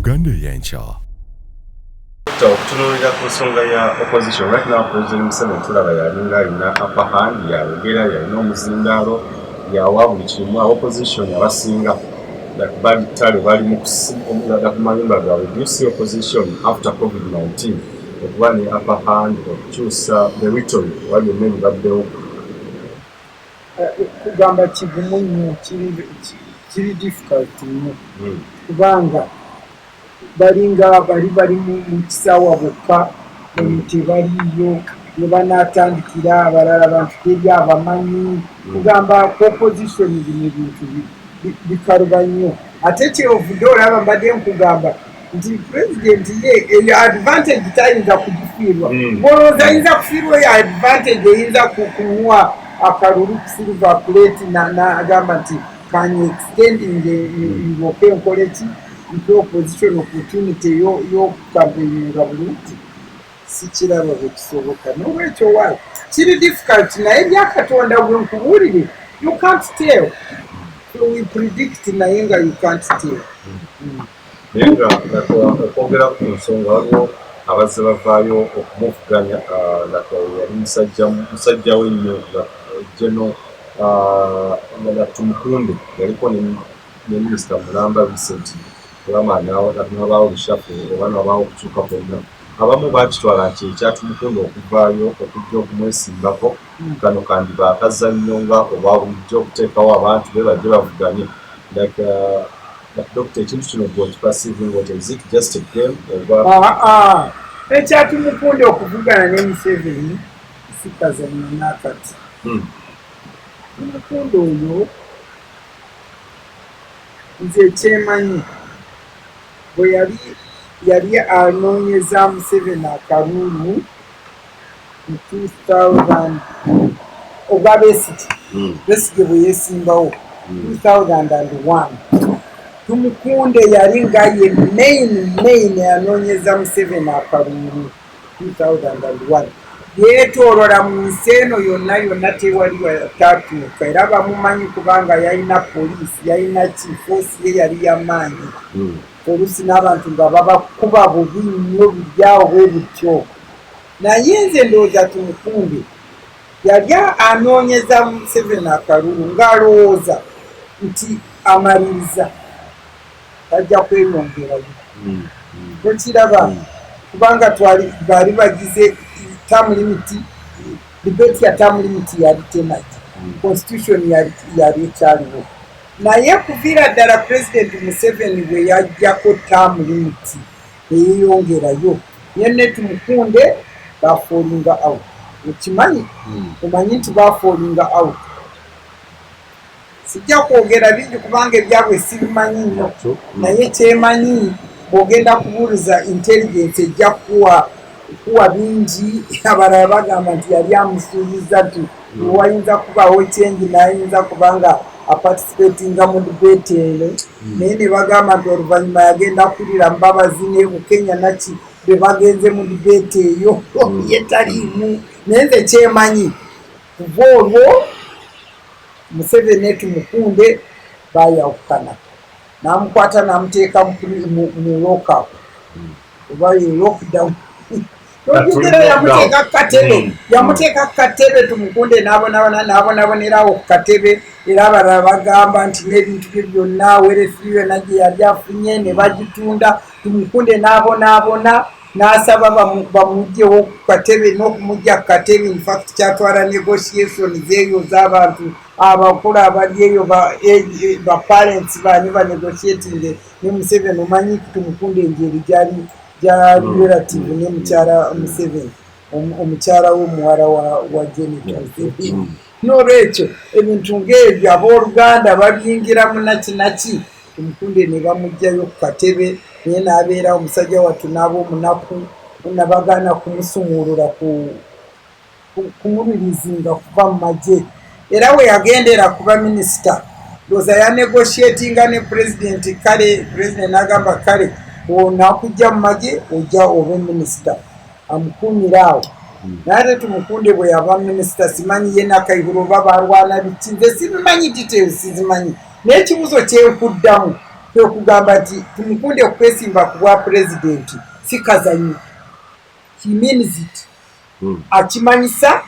Uganda eyenkya. Okutunuulira ku nsonga ya opposition right now President Museveni tulaba yalinga alina upper hand yayogera yalina omuzindaalo yawa buli kimu opposition abasinga balitale bali mu kumayumba gaabwe. Do you see opposition after COVID-19 okuba ne upper hand okukyusa the rhetoric wali emmeri baddewo? Kugamba kigumu nnyo kiri difficult nnyo kubanga balinga bali mu kisaawa bokka tebaliyo ne banaatandikira abalala bantu teri abamanyi kugamba opposition bino ebintu bikaluba nnyo ate kyovudde olaba mbadde nkugamba nti president ye eyo advantage tayinza kugifiirwa olowooza ayinza kufiirwa eyo advantage eyinza kumuwa akalulu ku silver plate n'agamba nti kanye extending ngoke nkole ki nti opposition opportunity y'okukampenyinga bulungi sikiraba bwe kisoboka n'olwekyo waayo kiri difficult naye byakatonda bwe nkubuulire you can't tell so we predict naye nga you can't tell. Naye nga okwogera ku nsonga waliwo abazze bavaayo okumuvuganya yali musajja we nnyo General Tumukunde yaliko ne Minisita Mulamba Vincent kulama n'abaawo bishafu oba n'abaawo okukyuka kwonna abamu bakitwala nti ekyatumukunde okuvaayo okujja okumwesimbako kano kandiba akazannyo nga oba bulijjo okuteekawo abantu be bajje bavuganye like Dr. ekintu kino gwokipassive what is it just a game oba ekyatumukunde okuvugana ne Museveni sikazannya n'akati. Tumukunde oyo nze kyemanyi bwe yali anoonyeza Museveni akalulu mu 2000 obwa Besigye bwe yeesimbawo 2001 Tumukunde yali nga ye main anoonyeza Museveni akalulu 2001 yeetoolola mu nsi eno yonna tewali watatuuka era bamumanyi kubanga yalina poliisi yalina kifoosi ye yali yamaanyi oluusi n'abantu nga babakuba bubi nnyo bijjaawo bwe butyo naye nze ndowooza Tumukunde yali anoonyeza Museveni akalulu ng'alowooza nti amaliriza tajja kweyongerayo tokiraba kubanga baali bagize term limit debate ya term limit yali temaki constitution yali ekyaliwo naye kuviira ddala President Museveni bwe yajjako term limit eyeyongerayo yenne Tumukunde bafallinga out okimanyi omanyi nti bafallinga out sijja kwogera bingi kubanga ebyabwe sibimanyi nnyo naye kyemanyi bw'ogenda kubuuliza intelligence ejja kuwa bingi abalala bagamba nti yali amusuubiza nti wayinza kubawo kyengi nayinza kubanga aparticipatinga mu debate eyo naye ne bagamba nti oluvannyuma yagenda kulira mbabazi ne Bukenya naki bwe bagenze mu debate eyo yetaliimu naye nze kyemanyi kuva olwo Museveni ne Tumukunde bayawukana n'amukwata n'amuteeka mu lockup oba ye lockdown Nogera yamuteeka ku katebe Tumukunde n'abonabonerawo ku katebe era abalala bagamba nti n'ebintu bye byonna werefiyo yonna gye yali afunye ne bagitunda Tumukunde n'abonaabona n'asaba bamugyewo ku katebe n'okumugya ku katebe in fact kyatwala negotiations eyo z'abantu abakulu abali eyo ba parents bani ba negotiating ne Museveni omanyi Tumukunde engeri gyali relative ne mukyala Museveni omukyala w'omuwala wa Janet n'olwekyo ebintu ng'ebyo abooluganda babiyingiramu nakinaki Tumukunde ne bamugjayo ku katebe naye n'abeera omusajja wattu n'ab'omunaku nabagaana kumusumulula kumulirizinga kuva mu magye era we yagendera kuba minisita ndowooza yanegotiatinga ne pulezidenti kale pulezidenti n'agamba kale onakujja mu magye ojja obe minisita amukuumira awo naye ate Tumukunde bwe yava minisita simanyi ye Nakaibulo oba balwana biki nze sibimanyi details sizimanyi naye ekibuzo kyenkuddamu kwe kugamba nti tumukunde okwesimba ku bwa pulezidenti si kazanyo. He means it. Akimanyisa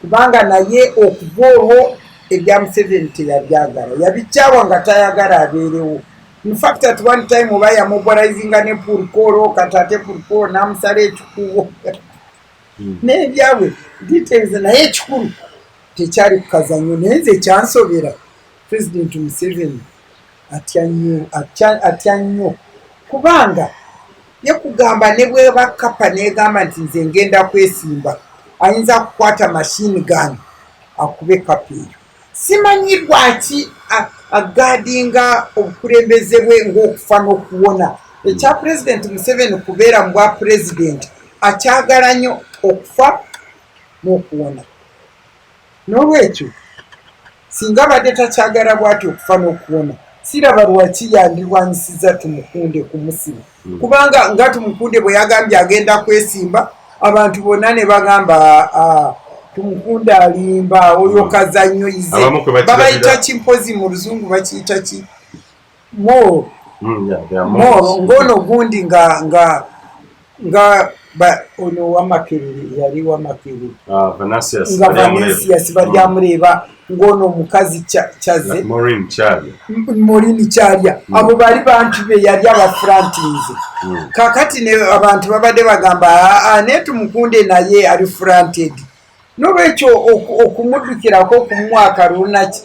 kubanga naye okuva olwo ebya Museveni teyabyagala, yabikyawa nga tayagala abeerewo. In fact at one time oba yamobilizinga ne Purukoro, katate Purukoro n'amusala ekikubo n'ebyabwe details, naye ekikulu tekyali ku kazanyo. Naye nze kyansobera President Museveni atya nnyo kubanga ye kugamba ne bweba kapa negamba nti nze ngenda kwesimba ayinza kukwata machine gun akube kapa eyo. Simanyi lwaki agadinga obukulembeze bwe ng'okufa n'okuwona. Ekya President Museveni kubeera mu bwa president akyagala nnyo okufa n'okuwona. N'olwekyo singa badde takyagala bw'ati okufa n'okuwona, siraba lwaki yandirwanyisiza tumukunde kumusiba. Kubanga nga tumukunde bwe yagambye agenda kwesimba, abantu bonna ne bagamba tumukunde alimba oyo kazanyo ize. Babayita kimpozi mu luzungu bakiyita ki? Moro. Moro. Ngono gundi nga ono wamakerere yali wamakerere. Vanessius. Nga Vanessius balyamureba ngono mukazi Chaze. Morini Charya. Abo bali bantu be yali abafrantinze. Kakati ne abantu babadde bagamba ne tumukunde naye ali fronted. N'olwekyo okumuddukirako ku mwaka lunaki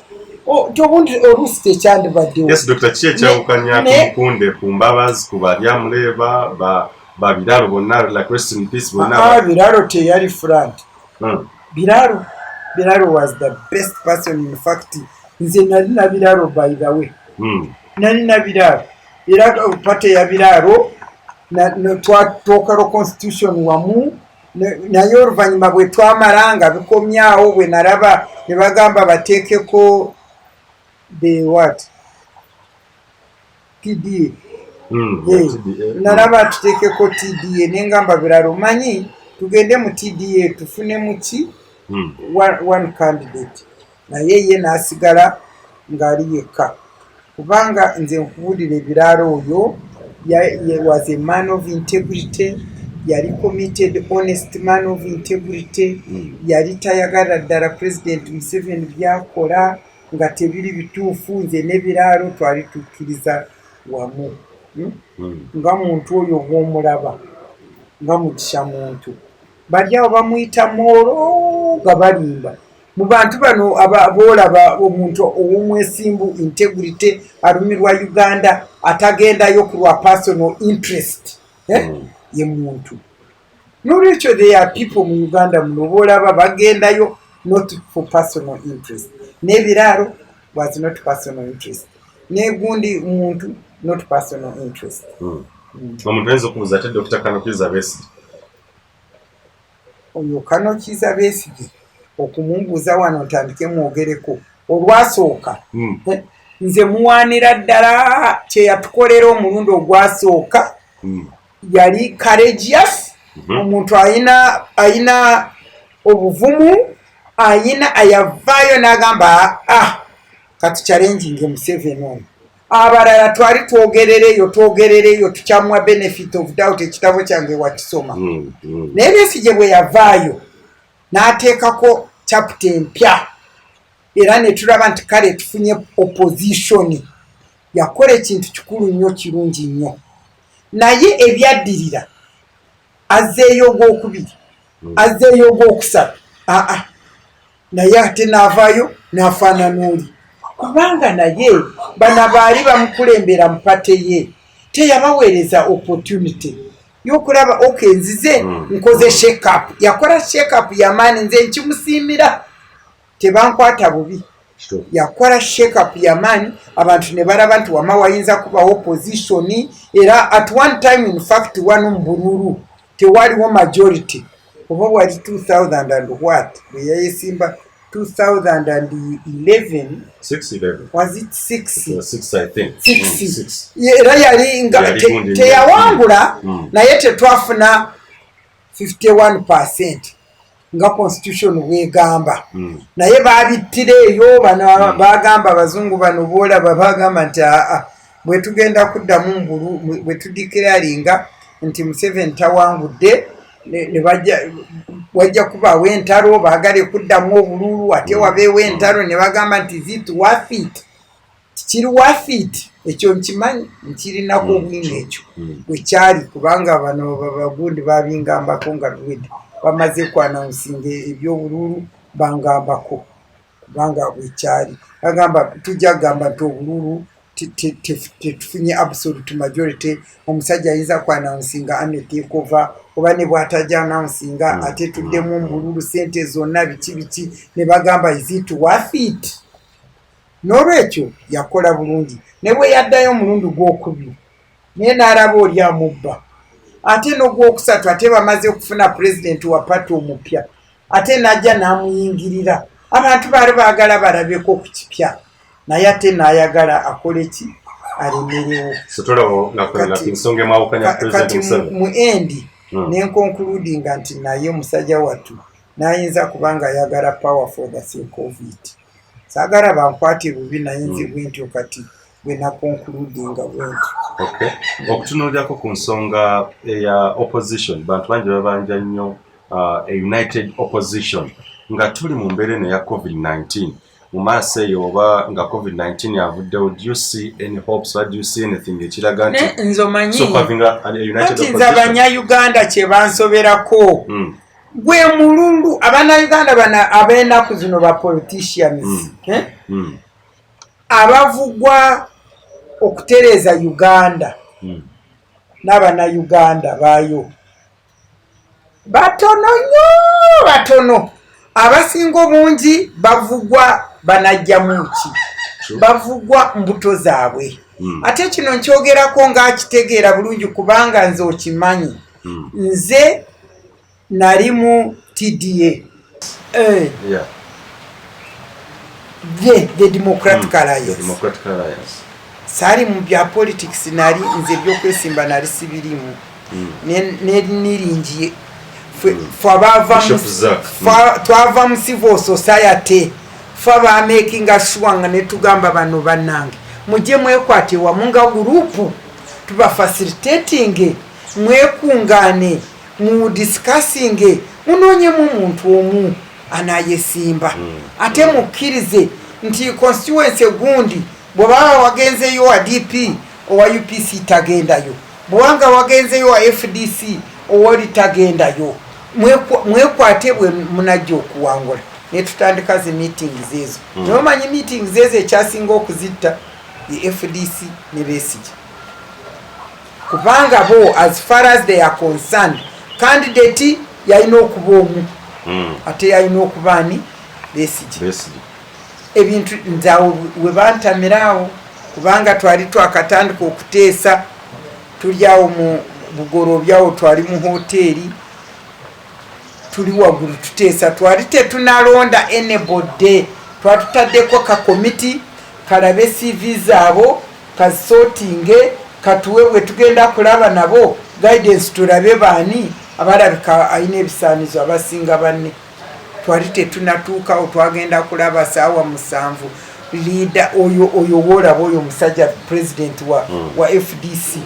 tobundi oluusi tekyandibaddewo. Yes, Dr. Chie kyawukanya tumukunde ku mbabazi ku balyamuleba ba Biraro bonna, like rest in peace bonna. Biraro teyali front. Biraro was the best person. In fact nze nali na Biraro by the way. Nali na Biraro era pate ya Biraro na twatokalo constitution wamu naye oluvannyuma bwe twamalanga bikomyawo bwe naraba ne bagamba bateekeko the what TDA. Naraba tuteekeko TDA nengamba Biraro manyi tugende mu TDA tufune muki one candidate, naye ye n'asigala ng'ali yekka kubanga nze nkubuulira Biraro oyo was a man of integrity, yali committed honest man of integrity, yali tayagala ddala President Museveni byakola nga tebiri bituufu. Nze ne Biraro twali tukkiriza wamu nga muntu oyo bw'omulaba nga mugisha muntu. Bali awo bamuyita Moro nga balimba mu bantu bano boolaba omuntu ow'omwesimbu integrity alumirwa Uganda atagendayo ku lwa personal interest ye muntu. N'olwekyo there are people mu Uganda muno boolaba bagendayo not for personal interest. Ne Biraro was not personal interest, ne gundi muntu not personal interest. Omuntu ayinza okubuuza ate Dr. Kanokiza Besigye oyo Kanokiza Besigye okumumbuuza wano ntandike mwogereko olwasooka. Nze muwaanira ddala kye yatukolera omulundi ogwasooka. Yali courageous, omuntu ayina obuvumu, ayina ayavaayo n'agamba kati challenging Museveni ono. Abalala twali twogerereyo tukyamwa benefit of doubt, ekitabo kyange wakisoma. Naye Besigye bwe yavaayo n'ateekako chapter empya era ne tulaba nti kale tufunye opposition. Yakola ekintu kikulu nnyo kirungi nnyo. Naye ebyaddirira azeeyo ogwokubiri, azeeyo ogwokusatu, naye ate n'avaayo n'afaanana oli. Kubanga naye bano baali bamukulembera mu pate ye teyabaweereza opportunity y'okulaba nzize nkoze shake up. Yakola shake up yamaani, nze nkimusiimira, tebankwata bubi. Yakola shake up yamaani, abantu ne balaba nti wama wayinza kubawo opposition. Era at one time in fact wano mu Bululu tewaliwo majority. Oba wali 2000 and what bwe yayesimba 2011 was it 6 I think 6 era yali nga teyawangula naye tetwafuna 51% nga constitution wegamba. Naye babittira eyo bano bagamba abazungu bano boolaba bagamba nti bwe tugenda kuddamu mbulu bwe tudikiralinga nti Museveni tawangudde ne wajja kubaawo entalo baagale kuddamu obululu ate wabeewo entalo ne bagamba nti zitu wafit kiri wafit ekyo nkimanyi nkirinako obwinga ekyo bwekyali kubanga bano bagundi babingambako nga luwedde bamaze kwanawusinga ebyobululu bangambako kubanga bwekyali bagamba tujja kugamba nti obululu tetufunye absolute majority omusajja ayinza kwanawusinga ane takeover oba ne bw'atajja anawusinga ate tuddemu mbululu sente zonna biki ne bagamba izitu wafit n'olwekyo yakola bulungi ne bwe yaddayo omulundi gwokubiri naye n'alaba oli amubba ate n'ogwokusatu ate bamaze okufuna pulezidenti wa pati omupya ate n'ajja n'amuyingirira abantu baali baagala balabeko ku kipya naye ate n'ayagala akole ki alemerewo kati mu endi nenkonkuludinga nti naye musajja wattu n'ayinza kubanga ayagala power for the sake of it saagala bankwate bubi naye nzibwe ntyo kati bwe nakonkuludinga bwentyo okutunuulyako ku nsonga eya opposition bantu bangi babanja nnyo a united opposition nga tuli mu mbeera eno ya COVID-19 mu maaso eyo oba nga COVID-19 yavuddewo, do you see any hopes or do you see anything ekiraga nti nzomanyi nti nze abanyayuganda kye bansoberako gwe mulundu abanayuganda bana ab'ennaku zino ba politicians abavugwa okutereeza Uganda n'abanayuganda baayo batono nnyo batono abasinga obungi bavugwa banajjamuki bavugwa mbuto zaabwe ate kino nkyogerako ng'akitegeera bulungi kubanga nze okimanyi nze nali mu TDA the Democratic Alliance saali mu bya politics nali nze byokwesimba nali sibirimu niringiye twava mu civil society fa ba making sure nga netugamba bano bannange mujje mwekwate wamu nga gurupu tuba facilitating mwekungane mu discussing munoonye mu muntu omu anayesimba ate mukkirize nti constituency gundi bw'obanga wagenzeyo wa DP owa UPC tagendayo bw'obanga wagenzeyo wa FDC owali tagendayo mwekwate bwe munajja okuwangula ne tutandika zi meetings ezo nomanyi meetings ezo ekyasinga okuzitta ye FDC ne Besigye kubanga bo as far as they are concerned candidate yalina okuba omu ate yalina okubaani Besigye ebintu nzawo we bantamiraawo kubanga twali twakatandika okuteesa tuli awo mu bugorobyawo twali mu hoteeri tuli waggulu tuteesa twali tetunalonda anybody twatutaddeko ka komiti kalabe CV zaabo kasortinge katuwe bwe tugenda kulaba nabo guidance tulabe baani abalabika ayina ebisaanizo abasinga banne twali tetunatuukawo twagenda kulaba saawa 7 leader oyo wolaba oyo musajja president wa FDC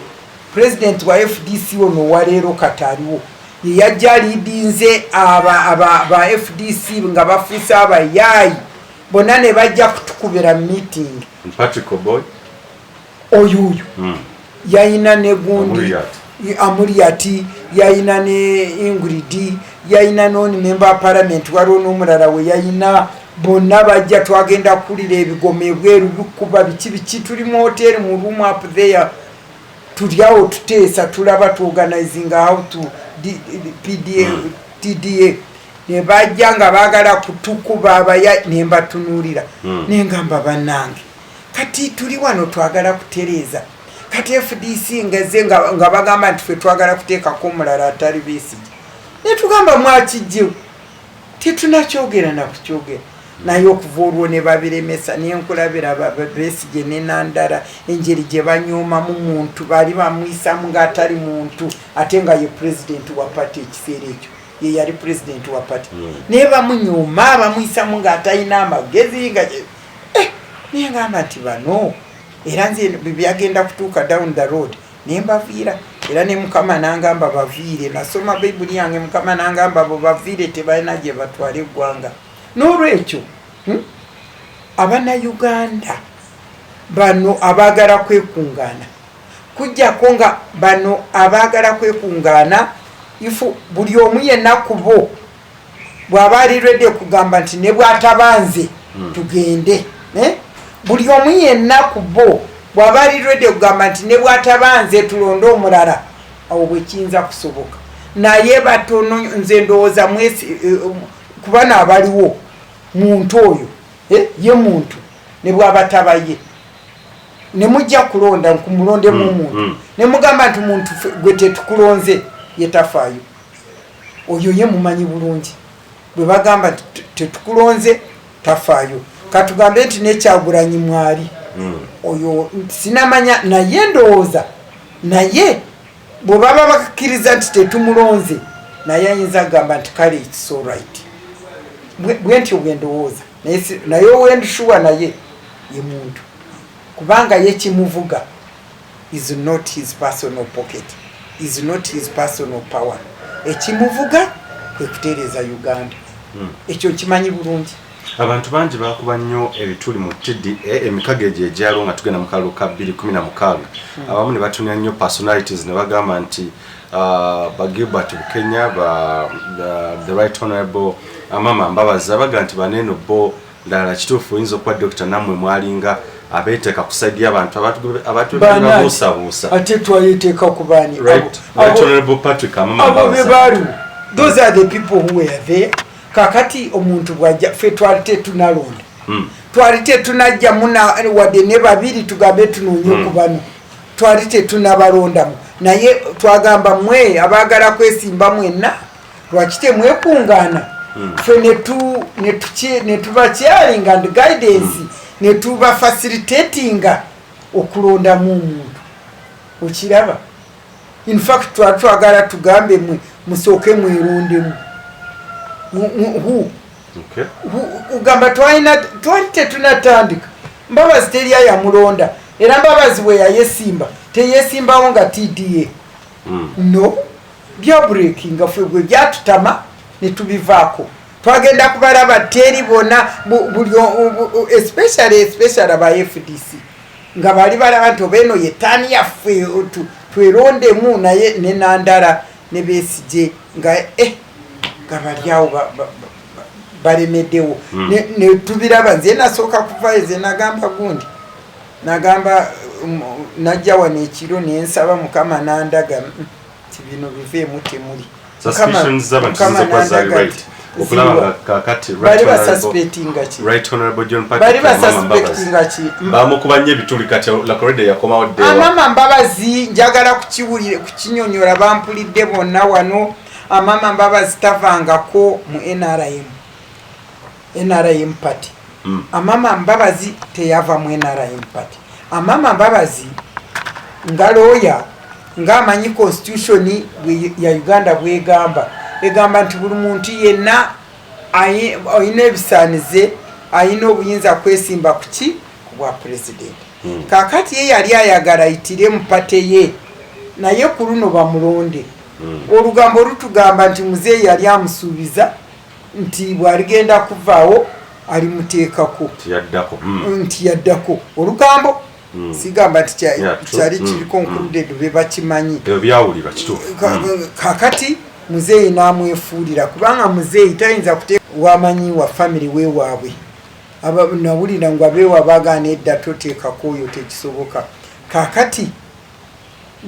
president wa FDC ono waleero kataliwo yajja liidinze aba FDC nga bafuusa abayaayi bonna ne bajja kutukubira meeting Patrick Oboy oyo yayina ne gundi Amuriati yayina ne Ingrid yayina noni member parliament waliwo n'omulala we yayina bonna bajja twagenda kulira ebigoma ebweru bikuba biki tuli mu hotel mu room up there tulyawo tuteesa tulaba tuorganizing how to TDA ne bajja nga baagala kutukuba abaya ne mbatunuulira nengamba bannange kati tuli wano twagala kutereeza kati FDC ngeze nga bagamba nti ffe twagala kuteekako omulala atali Besigye ne tugamba mwakijjewo tetunakyogera na kukyogera naye okuva olwo ne babiremesa niye nkulabira Besigye ne Nandala engeri gye banyomamu muntu baali bamwisamu ng'atali muntu ate nga ye president wa party ekiseera ekyo ye yali president wa party naye bamunyooma bamwisamu ng'atalina amagezi nga naye ngamba nti bano era nze byagenda kutuuka down the road nembaviira era ne mukama nangamba baviire nasoma bayibuli yange mukama nangamba bo baviire tebalina gye batwala eggwanga n'olwekyo Abanayuganda bano abaagala kwekuŋŋaana kujjako nga bano abaagala kwekuŋŋaana ifu buli omu yenna ku bo bw'aba ali ready kugamba nti ne bw'atabanze tugende buli omu yenna ku bo bw'aba ali ready kugamba nti ne bw'atabanze tulonde omulala awo bwe kiyinza kusoboka naye batono nze ndowooza kubana abaliwo muntu oyo ye muntu ne bw'aba tabaye ne mujja kulonda nkumulondemu omuntu ne mugamba nti muntu gwe tetukulonze ye tafaayo oyo ye mumanyi bulungi bwe bagamba tetukulonze tafaayo katugambe nti nekyagulanyi mwali oyo sinamanya naye ndowooza naye bwe baba bakkiriza nti tetumulonze naye ayinza kugamba nti kale it's all right bwe ntyo bwe ndowooza naye owendishuwa naye ye muntu kubanga ye kimuvuga is not his personal pocket, is not his personal power. Ekimuvuga kwe kutereeza Uganda. Ekyo kimanyi bulungi. Abantu bangi bakuba nnyo ebituli mu TDA emikago egyo egyalo nga tugenda mu kalulu ka 2016. Abamu ne batunya nnyo personalities ne bagamba nti ba Gilbert Bukenya the right honorable Amama Mbabazi baga nti baneno bo ndala kituufu oyinza okuba Dr. Namwe mwalinga abeeteka kusaidia abantu babuusabuusa ate twayeteeka kubani right honorable Patrick Amama Mbabazi. Those are the people who were there. Kakati omuntu bwajja fe twalite tunalonda twalite tunajja muna wadde ne babiri tugambe tunonye kubano twalite tunabalondamu naye twagamba mwe abaagala kwesimba mwenna lwakite mwekungana fe netubakyalinga and guidance netuba facilitating okulonda mu muntu okiraba. In fact twagala tugambe mwe musooke mwerondemu ugamba twalite tunatandika Mbabazi teriya yamulonda era Mbabazi bwe yayesimba teyesimbawo nga TDA no bya breaking fwe gwe byatutama netubivaako twagenda kubalaba teri bona especially aba FDC nga bali balaba nti beno yetani yaffe twerondemu naye nenandala ne Besigye nga gabalyawo balemeddewo netubiraba nze nasooka kuva eze nagamba gundi nagamba najja wano ekiro nensaba Mukama nandaga ti bino biveemu temuli bali basuspectinga ki bamukuba nnyo ebituli kati lakorede yakomawo ddewa Amama Mbabazi njagala kukinyonyola bampulidde bonna wano. Amama Mbabazi tavangako mu NRM party. Amama Mbabazi teyava mu NRM party. Amama Mbabazi nga lawyer nga amanyi constitution ya Uganda bwegamba egamba nti buli muntu yenna ayina ebisaanize ayina obuyinza kwesimba kuki bwa president. Kakati ye yali ayagala ayitire mu party ye naye ku luno bamulonde. Olugambo lutugamba nti muzeeyi yali amusuubiza nti bwaligenda kuvaawo alimuteekako nti yaddako olugambo sigamba nti kyali kiriko included be bakimanyi byawulira kituufu. Kakati muzeeyi n'amwefuulira kubanga muzeeyi tayinza kuteeka wamanyi wa family we waabwe nawulira ngu abeewa bagaana edda toteekako oyo tekisoboka. Kakati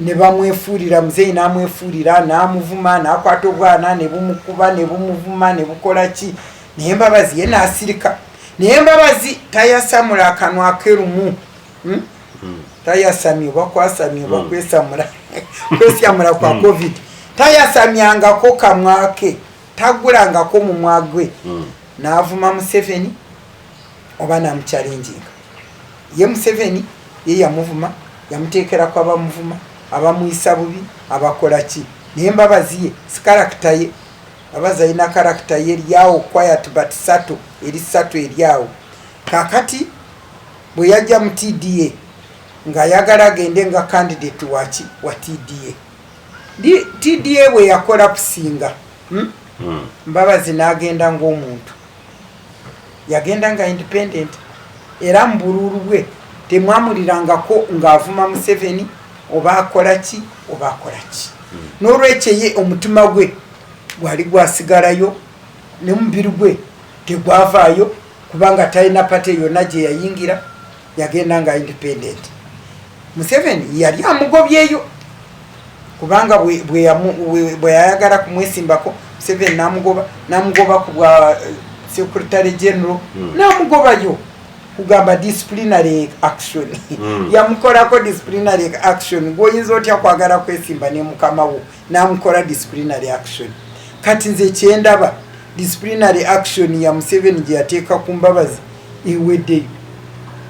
ne bamwefuulira muzeeyi n'amwefuulira n'amuvuma n'akwata obwana ne bumukuba ne bumuvuma ne bukola ki naye Mbabazi ye n'asirika naye Mbabazi tayasamula akanwa kerumu tayasamye oba kwasamye oba kwesamula kwa covid tayasamyangako kamwa ke tagulangako mumwa gwe n'avuma Museveni oba n'amuchallenginga ye Museveni ye yamuvuma yamuteekerako abamuvuma abamuyisa bubi abakola ki naye Mbabazi ye si karakita ye Mbabazi alina karakita ye eryawo quiet but eri sato eryawo. Kakati bwe yajja mu TDA ng'ayagala agende nga candidate wa TDA. TDA bwe yakola kusinga Mbabazi n'agenda ng'omuntu, yagenda nga independent, era mu bululu bwe temwamulirangako ng'avuma Museveni oba akola ki oba akola ki. N'olwekyo ye omutima gwe gwali gwasigalayo n'omubiri gwe tegwavaayo, kubanga talina pate yonna gye yayingira, yagenda nga independent. Museveni yali amugobyeyo, kubanga bwe yayagala kumwesimbako Museveni namugoba ku bwa Secretary General, namugobayo kugamba disciplinary action. Yamukolako disciplinary action. Gwoyinza otya kwagala kwesimba ne mukama wo namukola disciplinary action. Kati nze kyendaba disciplinary action ya Museveni gye yateeka ku Mbabazi eweddeyo,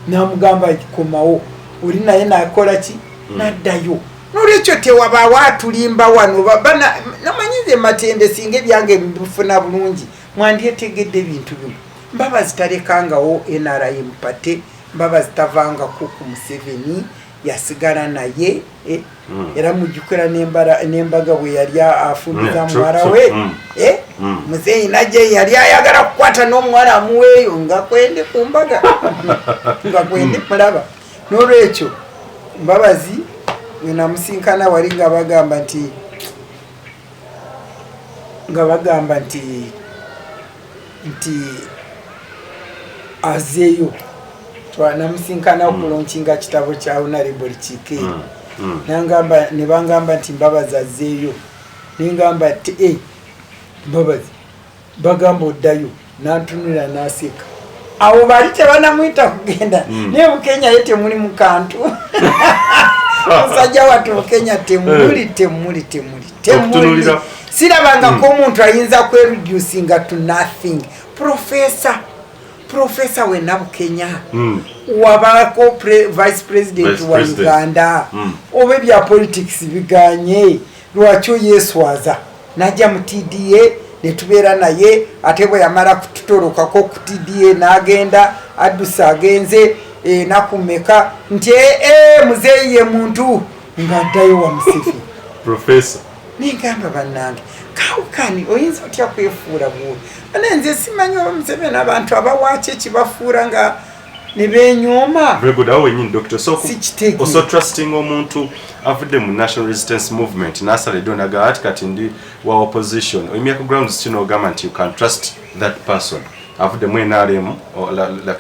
namugamba komawo, oli naye nakola ki naddayo. N'olwekyo tewabaawo atulimba wano namanyize Matende singa ebyange mbifuna bulungi mwandyetegedde ebintu bimu. Mbabazi talekangawo NRM pate, Mbabazi tavangako ku Museveni, yasigala naye era mujjukira n'embaga bwe yali afuniza muwala we Muzeeyi najje yali ayagala kukwata n'omuwala amuweeyo nga kwende ku mbaga nga kwende mulaba. N'olwekyo Mbabazi we namusinkana wali nga bagamba nti azeeyo, twanamusinkana okulonkinga kitabo kya Honorable Chikeeri, ne bangamba nti Mbabazi azeeyo, nengamba nti Mbabazi bagamba oddayo, nantunula naseka. Awo bali tebanamwita kugenda naye Bukenya ye temuli mu kantu musajja watu Bukenya temuli sirabangako omuntu ayinza kwereducinga to nothing. Professor we Nabukenya wabako vice president wa Uganda obe bya politics biganye, lwaki yeswaza najja mu TDA netubeera naye, ate bwe yamala kututolokako ku TDA n'agenda addusa agenze nakumeka nti Muzeeyi ye muntu ng'addayo wa Museveni. Professor ningamba bannange kawukani oyinza otya kwefuula buwe ane nze simanyi oba Museveni abantu abawaaki ekibafuula nga ne benyooma. Very good. Awo nyini Dr. Also trusting omuntu avudde mu National Resistance Movement n'asaledde onaga ati kati ndi wa opposition oyimyako grounds kino ogamba nti you can trust that person avudde mu NRM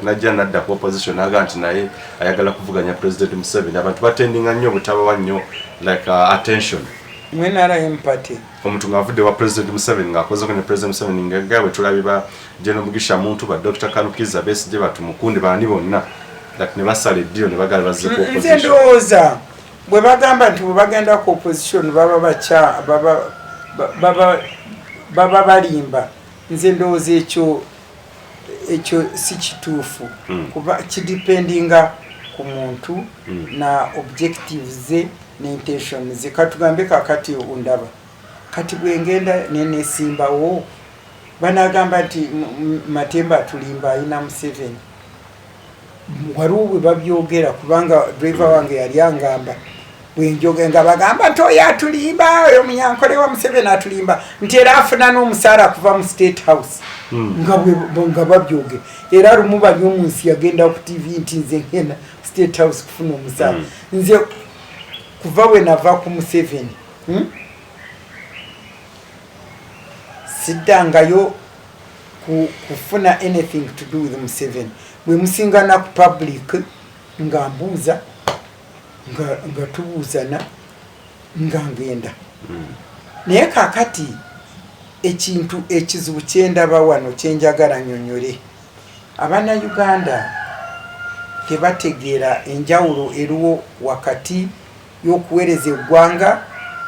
najja nadda ku opposition aga nti naye ayagala kuvuganya President Museveni. Abantu batendinga nnyo butabawa nnyo attention mu NRM party. Omuntu ng'avudde wa President Museveni ng'akoze ne President Museveni ngagawe tulabiba General Mugisha muntu ba Dr. Kanukiza Besigye batu mukundi bani bonna ne basala eddiyo ne bagala bazze ku opposition. Nze ndowooza bwe bagamba nti bwe bagenda ku opposition baba balimba, nze ndowooza ekyo si kituufu kuba kidipendinga ku muntu na objectives ze ne intention ze. Katugambe kakati undaba kati bwengenda nenesimbawo banagamba nti Matemba tulimba ayina Museveni, waliwo bwe babyogera kubanga driver wange yali angamba bwenjoge nga bagamba nti oyo atulimba, oyo munyankole wa Museveni atulimba nti era afuna n'omusaala kuva mu State House nga babyoge. Era lumu bali omunsi yagenda ku TV nti nze ngenda State House kufuna omusaala. Nze kuva bwe nava ku Museveni siddangayo kufuna anything to do with Museveni. Bwe musingana ku public nga mbuuza nga tubuuzana nga ngenda. Naye kakati ekintu ekizibu kyendaba wano kyenjagala nnyonnyole, Abanayuganda tebategeera enjawulo eriwo wakati y'okuweereza eggwanga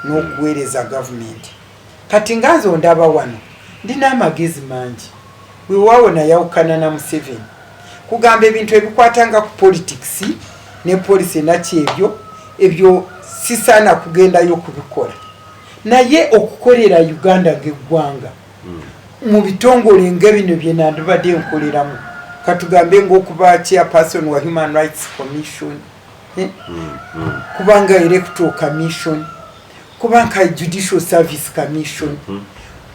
n'okuweereza gavumenti. Kati nga nze ondaba wano ndina amagezi mangi, weewaawo nayawukana na Museveni kugamba ebintu ebikwatanga ku politics ne policy nakyo ebyo sisaana kugendayo kubikola, naye okukolera Uganda ng'eggwanga mu bitongole nga bino bye nandibadde nkoleramu, katugambe ng'okuba chairperson wa Human Rights Commission, kubanga electoral commission kubanga judicial service commission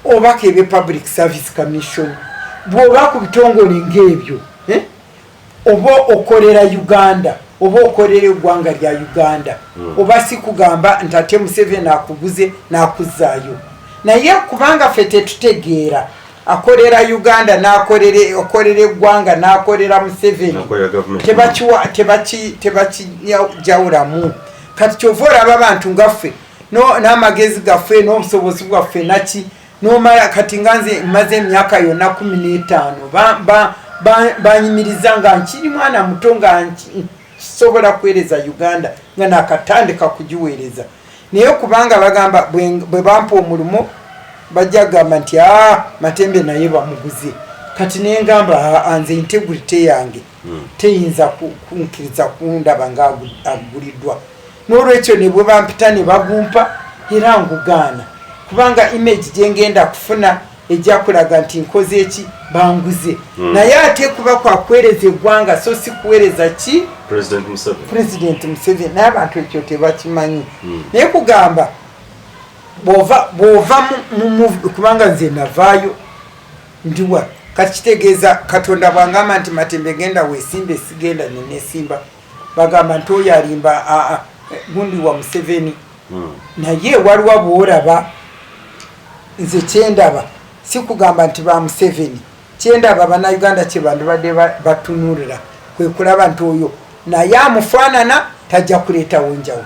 oba kebe public service commission bwoba ku bitongole ng'ebyo oba okolera Uganda oba okolera eggwanga lya Uganda oba si kugamba nti ate Museveni akuguze n'akuzaayo naye kubanga ffe tetutegeera akolera Uganda n'akolera eggwanga n'akolera Museveni tebakijawulamu kati kyova olaba abantu ngaffe n'amagezi gaffe n'obusobozi bwaffe naki nomala kati nga nze mmaze emyaka yonna 15 banyimiriza nga nkiri mwana muto nga kisobola kuweereza Uganda nga nakatandika kugiweereza naye kubanga bagamba bwe bampa omulimu bajja gamba nti Matembe naye bamuguze kati nengamba anze integrity yange teyinza kunkiriza kundaba nga aguliddwa n'olwekyo ne bwe bampita ne bagumpa era ngugaana kubanga image gyengenda kufuna ejja kulaga nti nkoze eki banguze naye ate kuba kwakuweereza eggwanga so si kuweereza ki President Museveni n'abantu ekyo tebakimanyi naye kugamba bw'ova kubanga nze navaayo ndiwa kati kitegeeza Katonda bwangamba nti Matembe genda weesimba esigenda nenesimba bagamba nti oyo alimba gundi wa Museveni naye waliwo bw'olaba nze kyendaba si kugamba nti ba Museveni kyendaba bannayuganda kye bandibadde batunulira kwe kulaba nti oyo naye amufaanana tajja kuleetawo njawulo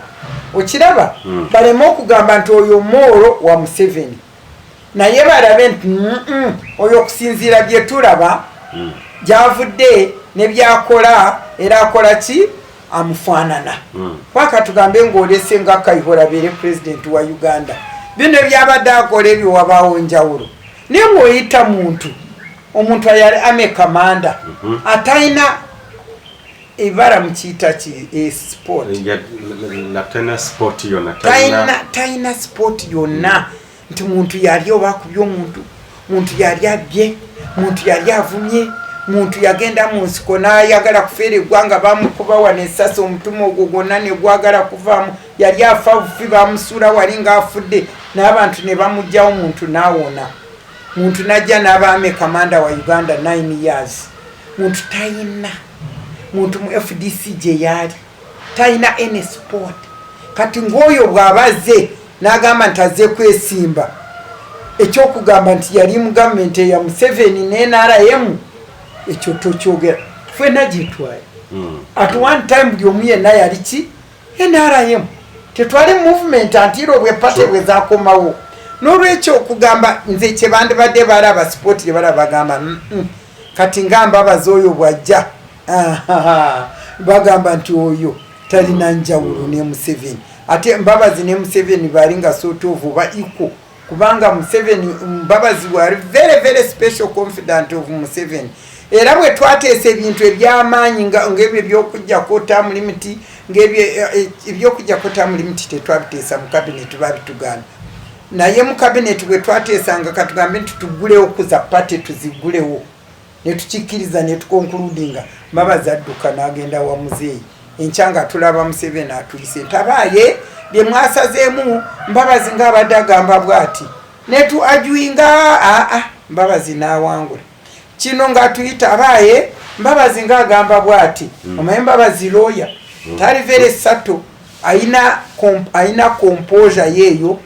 okiraba baleme okugamba nti oyo moolo wa Museveni naye balabe nti oyo okusinziira bye tulaba gyavudde ne byakola era akola ki amufaanana kwaka tugambe ng'olese nga Kayihura abeere pulezidenti wa Uganda bino byabadde akola ebyo wabaawo njawulo naye ng'oyita omuntu ayali ame kamanda atalina ibara mukiyita ki sport talina sport yonna nti muntu yali oba akubye muntu yali abbye muntu yali avumye muntu yagenda mu nsiko n'ayagala kufeera eggwanga bamukuba wano essasi omutima ogwo gwonna ne gwagala kuvaamu yali afa bufi bamusuula wali ng'afudde n'abantu ne bamugjawo muntu n'awona muntu najja n'abaame kamanda wa Uganda 9 years muntu tayina muntu mu FDC gye yali tayina any sport kati ng'oyo bw'abaze n'agamba nti azze kwesimba ekyokugamba nti yali mu gavumenti ya Museveni ne NRM ekyo tokyogera ffenna gyetwali at one time buli omu yenna yali ki NRM tetwali movement antiro bwe pate bwe zaakomawo n'olwekyo okugamba nze kye bandibadde balaba sport gye balaba bagamba kati ngamba abaze oyo bwajja bagamba nti oyo talina njawulo ne Museveni ate Mbabazi ne Museveni bali nga sort of oba equal kubanga Museveni Mbabazi wali very very special confidant of Museveni era bwe twateesa ebintu ebyamaanyi ng'ebyo ebyokujjako term limit ebyokujjako term limit tetwabiteesa mu cabinet babitugaana naye mu cabinet bwe twateesanga katugambe nti tugulewo kuza pate tuzigulewo ne tukikkiriza ne tukonkludinga Mbabazi adduka n'agenda wa muzeeyi enkyanga tulaba Museveni atuyise ntabaaye bye mwasazeemu Mbabazi ng'abadde agamba bw'ati ne tu ajuinga Mbabazi n'awangula kino ng'atuyita abaaye Mbabazi ng'agamba bw'ati omanyi Mbabazi lawyer tali very subtle ayina composure yeeyo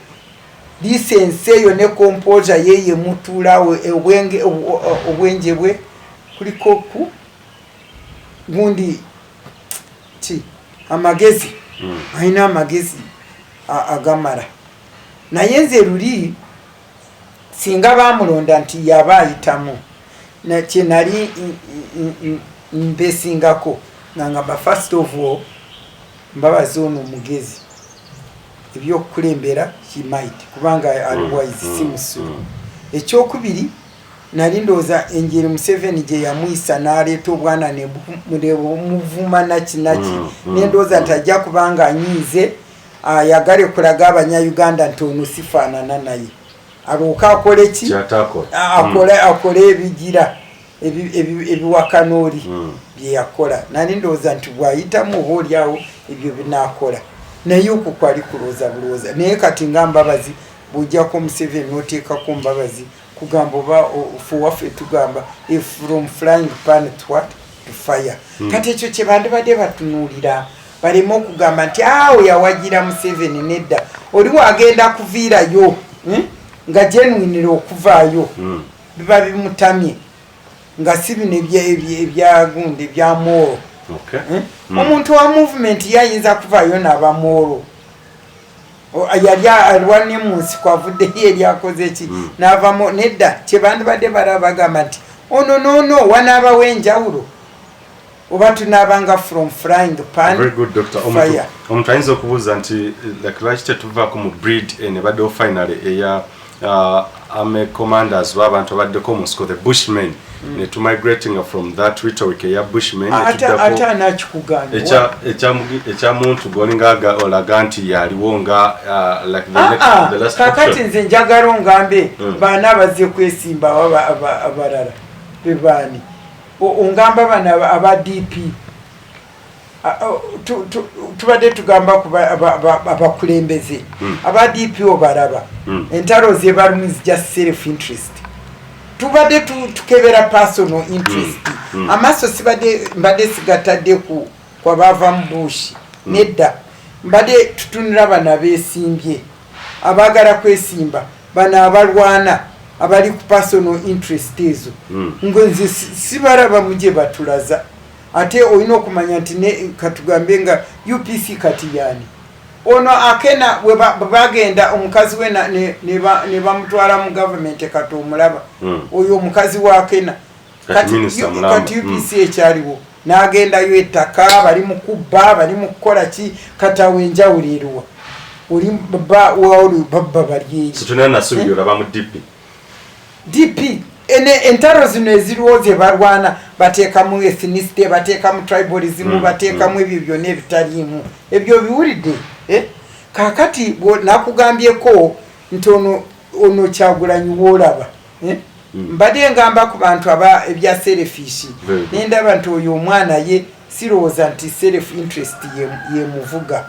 lisensi eyo ne composure yeeye mutuulawo obwenje bwe kuliko ku gundi ki amagezi ayina amagezi agamala naye nze luli singa bamulonda nti yaba ayitamu nakye nali mbesingako nangamba first of all Mbabazi ono mugezi ebyokukulembera might kubanga otherwise si musulu ekyokubiri nali ndowooza engeri Museveni gye yamuyisa n'aleeta obwana ne muvuma naki nendowooza nti ajja kubanga anyiize ayagale kulaga abanyayuganda nti ono sifaanana naye alwoke akole ki akole ebigira ebiwakana oli bye yakola nani ndowooza nti bw'ayitamu oba oliawo ebyo binaakola naye okwo kwali kulowooza bulowooza naye kati nga Mbabazi bw'ojjako Museveni oteekako Mbabazi kugamba oba fuwaffe tugamba from flying pan to what to fire kati ekyo kye bandibadde batunuulira baleme okugamba nti awo yawagira Museveni nedda oli wagenda kuviirayo nga genuinira okuvaayo biba bimutamye nga si bino ebyagundi ebya Moro omuntu wa movement yayinza kuvaayo n'aba Moro yali alwanne mu nsiko avuddeyo eri akoze ki n'avamo nedda kye bandibadde balaba bagamba nti ono noono wanaabawo enjawulo oba tunaabanga from frying pan very good doctor fire omuntu ayinza okubuuza nti lwaki tetuvaako mu breed nebaddewo finally eya army commanders b'abantu abaddeko mu nsiko the bushmen netumigrating from that rhetoric eya bushmen ate anakikuganya ekyamuntu golinga olaga nti yaliwo nga the last kakati nze njagala ongambe baana abazze kwesimba abalala bebaani ongamba bano aba DP tubadde tugamba abakulembeze aba DP obalaba entalo ze balumu is just self interest tubadde tukebera personal interest amaaso mbadde sigatadde kwa bava mu bush nedda mbadde tutunira bano abeesimbye abaagala kwesimba bano abalwana abali ku personal interest ezo ngonze sibalaba muje batulaza ate olina okumanya nti katugambe nga UPC kati yani ono akena bagenda omukazi we ne bamutwala mu government kati omulaba oyo omukazi wa akena kati UPC ekyaliwo n'agendayo ettaka bali mu kubba bali mu kukola ki kati awo enjawulirwa oli babba bali DP entaro zino eziriwo ze balwana bateekamu ethnicity bateekamu tribalism bateekamu ebyo byonna ebitaliimu ebyo biwulidde kaakati nakugambyeko nti ono Kyagulanyi woolaba mbadde ngamba ku bantu ebya selfish nendaba nti oyo omwana ye sirowooza nti self interest yemuvuga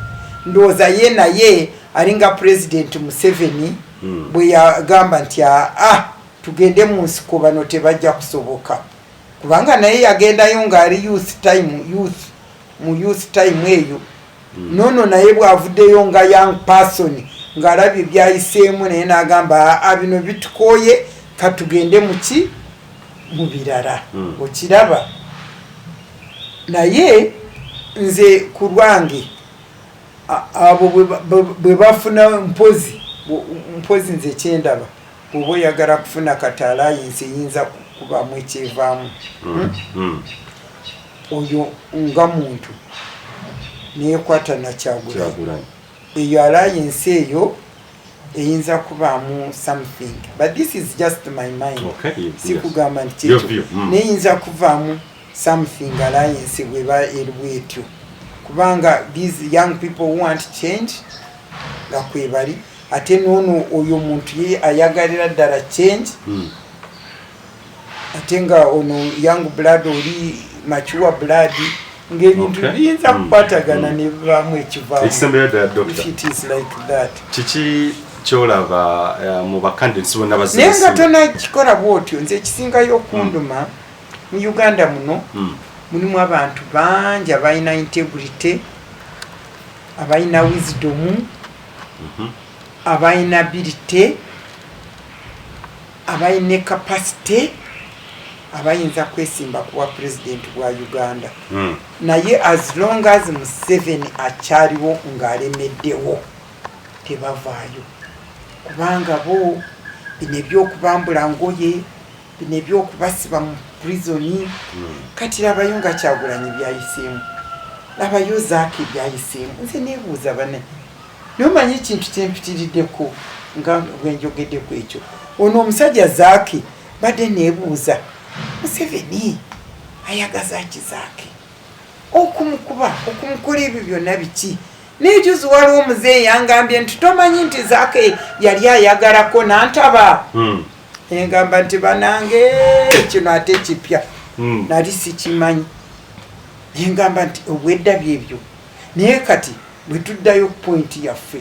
ndowooza ye naye alinga President Museveni bwe yagamba nti tugende mu nsiko bano tebajja kusoboka kubanga naye yagendayo ng'ali youth time eyo nono naye bw'avuddeyo nga young person ng'alabye byayiseemu naye n'agamba bino bitukooye katugende mu birala okiraba naye nze ku lwange abo bwe bafuna mpozi nze kyendaba oba oyagala kufuna kati alliance eyinza kubamu ekyevaamu oyo nga muntu neekwata na Kyagulanyi eyo alliance eyo eyinza kubaamu something but this is just my mind sikugamba nti kyekyo neyinza kuvaamu something alliance bweba eribwetyo kubanga these young people who want change nga kwebali ate noono oyo muntu ye ayagalira ddala change ate nga ono young blood oli mature blood ng'ebintu biyinza kukwatagana ne bibaamu ekivaamu if it is like that kiki kyolaba mu bakandidates bonna naye nga tonakikola bwotyo nze ekisingayo okunduma mu Uganda muno mulimu abantu bangi abalina integrity abalina wisdom abalina ability abalina capacity abayinza kwesimba kuwa president wa Uganda naye as long as Museveni akyaliwo ng'alemeddewo tebavaayo kubanga bo bino ebyokubambula ngoye bino ebyokubasiba mu prison kati labayo nga Kyagulanyi byayiseemu labayo Zaaki byayiseemu nze neebuuza bane nomanyi ekintu kyempitiriddeko nga bwenjogeddeko ekyo ono omusajja Zaaki badde neebuuza Museveni ayagaza ki Zaaki okumukola ebyo byonna biki nejuzi waliwo omuzeeyi yangambye nti tomanyi nti Zaaki yali ayagalako nantaba engamba nti banange kino ate kipya nali sikimanyi nengamba nti obweddabyo ebyo naye kati bwe tuddayo ku pointi yaffe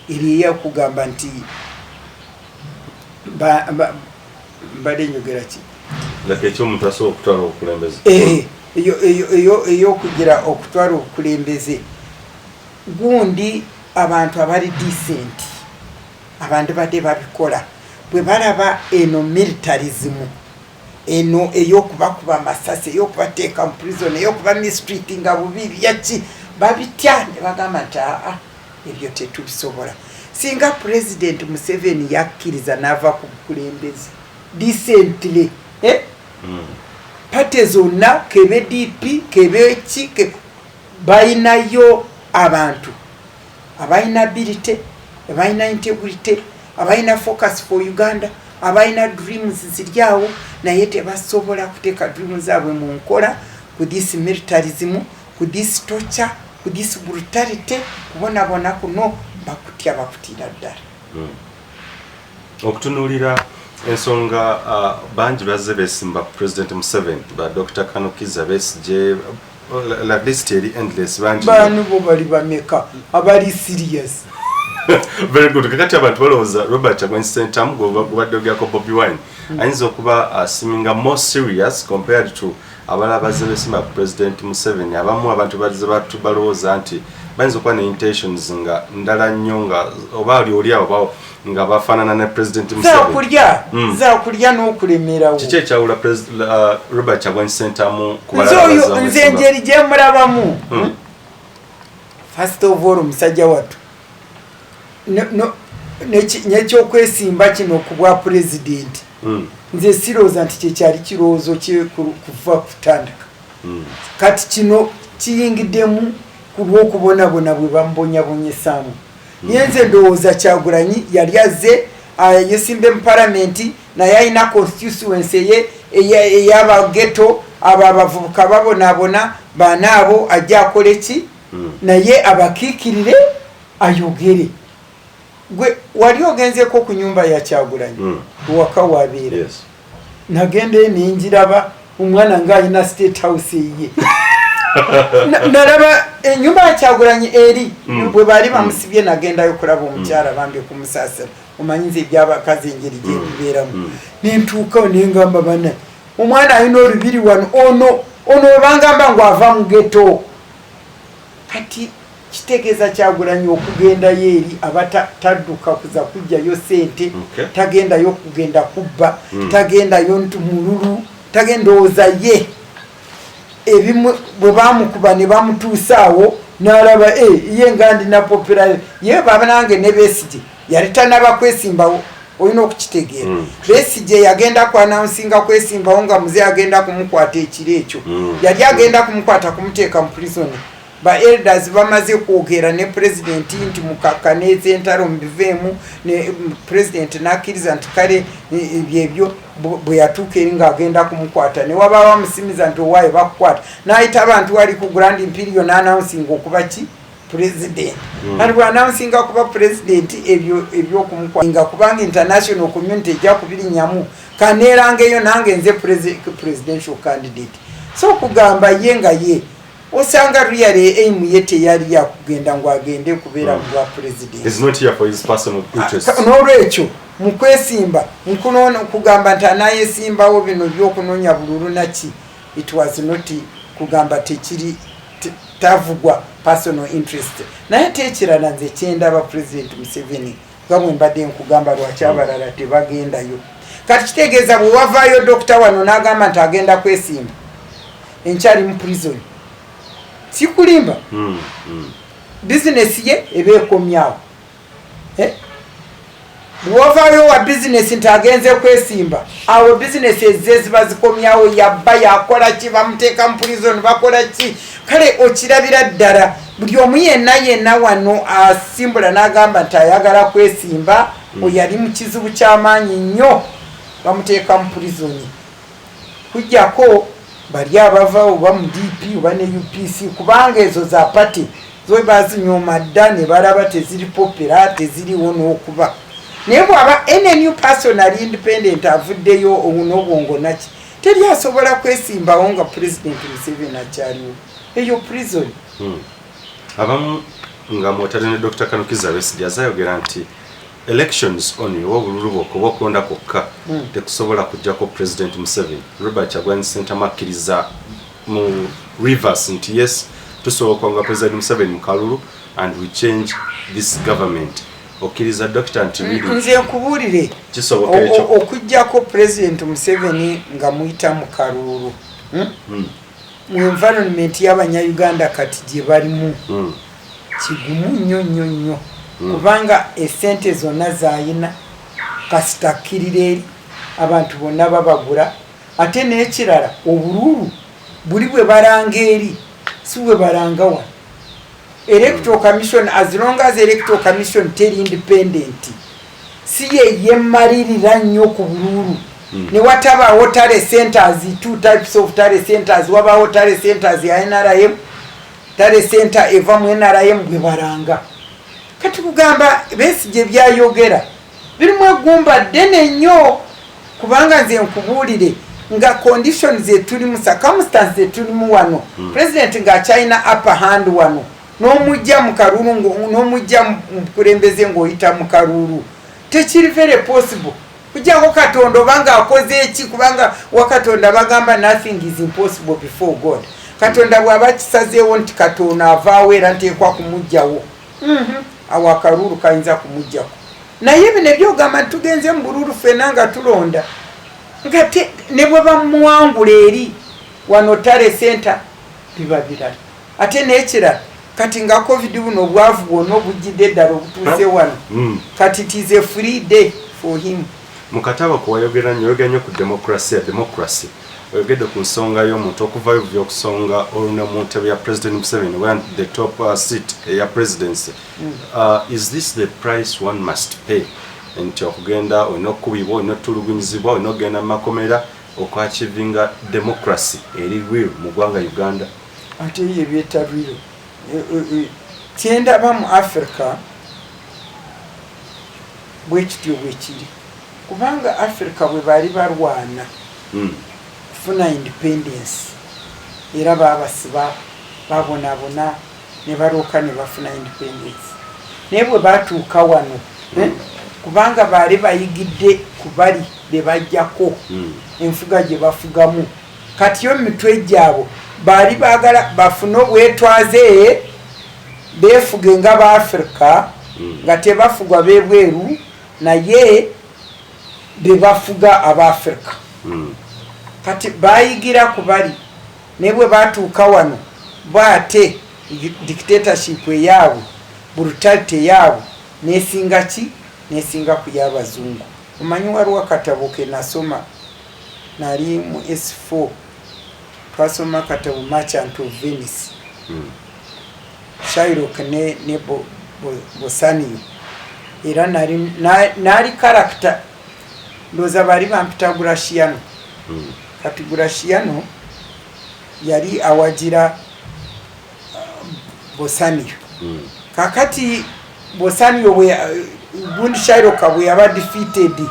eri eyakugamba nti mbadde njogera ki ekyomuntu asobola okutwala obukulembeze eyokugira okutwala obukulembeze gundi abantu abali decent abantu badde babikola bwe balaba eno militarism eno eyokubakuba amasasi eyokubateeka mu prison eyokuba mistreating nga bubiri yaki babitya ne bagamba nti ebyo tetubisobola singa president Museveni yakkiriza n'ava ku bukulembeze decently pate zonna kebe DP kebe ki bayinayo abantu abayina ability abayina integrity abayina focus for Uganda abayina dreams ziryawo naye tebasobola kuteeka dreams zaabwe mu nkola ku this militarism ku this torture ku this brutality kubonabona kuno bakutya bakutira ddala okutunuulira ensonga bangi bazze beesimba President Museveni ba Dr. Kanukiza Besigye la list eri endless bangi bo bali bameka abali serious very good kakati abantu balowooza Robert Kyagulanyi Ssentamu gobadde ogyako Bobi Wine ayinza okuba seeming more serious compared to abalala bazze beesimba President Museveni abamu abantu bazze balowooza nti bayinza okuba ne intentions nga ndala nnyo nga oba oli awo nga bafaanana ne President Museveni zakulya n'okulemerawo kiki ekyawula Robert Kyagulanyi Ssentamu nze engeri gye mulabamu first of all omusajja wattu nekyokwesimba kino ku bwa pulezidenti nze sirowooza nti kyekyali kirowoozo kye kuva kutandika kati kino kiyingiddemu ku lw'okubonabona bwe bamubonyabonyesaamu ye nze ndowooza Kyagulanyi yali azze yesimbe mu palamenti naye alina constituency ey'abageto abo abavubuka babonaabona baana abo ajja akole ki naye abakiikirire ayogere gwe wali ogenzeko ku nyumba ya Kyagulanyi waka wabeera nagendeyo ninjiraba omwana ng'alina state house ye nalaba enyumba ya Kyagulanyi eri bwe bali bamusibye nagendayo kulaba omukyala bambye kumusaasira omanyiza ebyabakazi engeri gyebibeeramu nentuukawo nengamba bana omwana alina olubiri wano ono webangamba ngu ava mu geto kati kitegeeza Kyagulanyi okugendayo eri abatadduka kuza kujjayo sente tagendayo kugenda kubba tagendayo ntumululu tagendowooza ye ebimu bwe bamukuba ne bamutuusaawo n'alaba ye nga ndina popular ye babanange ne Besigye yali tanaba kwesimbawo olina okukitegeera Besigye yagenda kwanansinga kwesimbawo nga muze agenda kumukwata ekiro ekyo yali agenda kumukwata kumuteeka mu prison ba elders bamaze kwogera ne president nti mukakkaneza entalo mubiveemu ne president nakkiriza nti kale ebyebyo bwe yatuuka eri ng'agenda kumukwata ne waba bamusimiza nti owaayo bakukwata n'ayita abantu wali ku grand imperial n'announcing okuba ki president kati bw'announcing kuba president ebyokumukwata nga kubanga international community ejja kubirinyamu kaneerangeyo nange nze presidential candidate so kugamba ye nga ye osanga really aim ye teyali yakugenda ngo agende kubeera mu bwa president is not here for his personal interest n'olwekyo mu kwesimba nkunoona kugamba nti anayesimbawo bino by'okunoonya bululu naki it was not kugamba tekiri tavugwa personal interest naye tekirala nze kyendaba president Museveni nga bwe mbadde nkugamba lwaki abalala tebagendayo kati kitegeeza bwe wavaayo dokita wano n'agamba nti agenda kwesimba enkyali mu prison sikulimba business ye ebe ekomyawo bwovaayo wa business nti agenze kwesimba awo business ezze ziba zikomyawo yabba yakola ki bamuteeka mu prison bakola ki kale okirabira ddala buli omu yenna wano asimbula n'agamba nti ayagala kwesimba oyali mu kizibu ky'amaanyi nnyo bamuteeka mu prison kujjako bali abava oba mu DP oba ne UPC kubanga ezo za party zo bazinyooma dda ne balaba teziri popular teziriwo n'okuba naye bw'aba any new personal independent avuddeyo n'obwongo naki teri asobola kwesimbawo nga President Museveni akyaliwo. Eyo prison. Abamu nga mwotale ne Dr. Kanukiza Besigye azayogera nti elections only wobululu bwokuba okulonda kwokka tekusobola kujjako President Museveni. Robert Kyagulanyi Ssentamu akkiriza mu reverse nti yes tusobola okwanga President Museveni mu kalulu and we change this government. Okkiriza Dr. nti nze nkubuulire okujjako President Museveni nga muyita mu kalulu mu environment y'Abanyayuganda kati gye balimu kigumu nnyo kubanga esente zonna zayina kasita akkirira eri abantu bonna babagula ate n'ekirala obululu buli bwe balanga eri si bwe balanga wano. Electoral Commission, as long as Electoral Commission teri independent, si ye yemmalirira nnyo ku bululu. Ne watabaawo tale centers, two types of tale centers, wabaawo tale centers ya NRM, tale center eva mu NRM bwe balanga. Kati kugamba Besigye byayogera birimu eggumba ddene nnyo kubanga nze nkubuulire nga conditions zetulimu, circumstances zetulimu wano, President ng'akyalina upper hand wano. N'omujja mu kalulu n'omujja mu kulembeze ng'oyita mu kalulu tekiri very possible. Kujjako Katonda obanga akoze eki kubanga wakatonda bagamba nothing is impossible before God. Katonda bw'aba kisazeewo nti Katonda avaawo era nteekwa kumugjawo awo akalulu kayinza kumuggyako. Naye bino ebyogamba tugenze mu bululu ffenna nga tulonda nga ne bwe bamuwangula eri wano tale center biba birala. Ate n'ekirala kati nga COVID buno obwavu bwonna obujjidde eddala obutuuse wano kati it is a free day for him. Mukataba kuwayogera nnyo ku democracy oyogedde ku nsonga y'omuntu okuvaayo by'okusonga olunamu ntebe ya President Museveni when the top seat ya presidency. Is this the price one must pay? Nti okugenda olina okukubibwa, olina otulugunyizibwa, olina okugenda mu makomera okwachivinga democracy eri real mu ggwanga Uganda. Ate ye byetabiro kyendaba mu Africa bwekityo bwekiri kubanga Africa bwe bali balwana kufuna independence era babasiba babonabona ne balooka ne bafuna independence naye bwe batuuka wano kubanga baali bayigidde ku bali be bajjako enfuga gye bafugamu kati yo mitwe gyabo baali baagala bafune obwetwaze beefuge nga Baafrika nga tebafugwa b'ebweru naye bebafuga Abaafrika kati bayigira ku bali naye bwe batuuka wano bwate dictatorship eyaabwe brutality yaabwe nesinga ki nesinga ku y'Abazungu. Omanyi waliwo akatabo ke nasoma nali mu S4 twasoma akatabo Merchant of Venice Shylock ne Bosani era nali character ndoza bali bampita Graciano kati Graciano yali awagira Bosani kakati Bosani we gundi Shylock bwe yaba defeated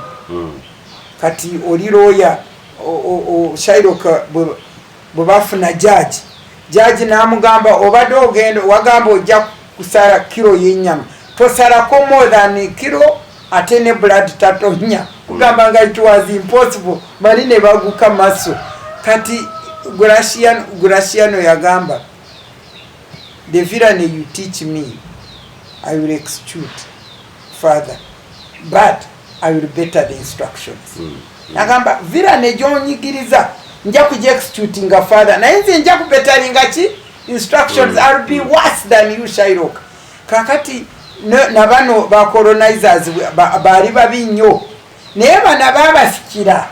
kati oli lawyer o Shylock bwe bafuna judge n'amugamba obadde ogenda wagamba ojja kusala kilo y'ennyama tosalako more than kilo ate ne blood tatonya kugamba nga it was impossible bali ne baguka maso kati Graciano yagamba the villainy you teach me I will execute further but I will better the instructions. Nagamba villainy gyonyigiriza nja kujja executinga further naye nze nja kubetalinga ki instructions I'll be worse than you Shylock. Kakati na bano ba colonizers bali babi nnyo naye bana babasikira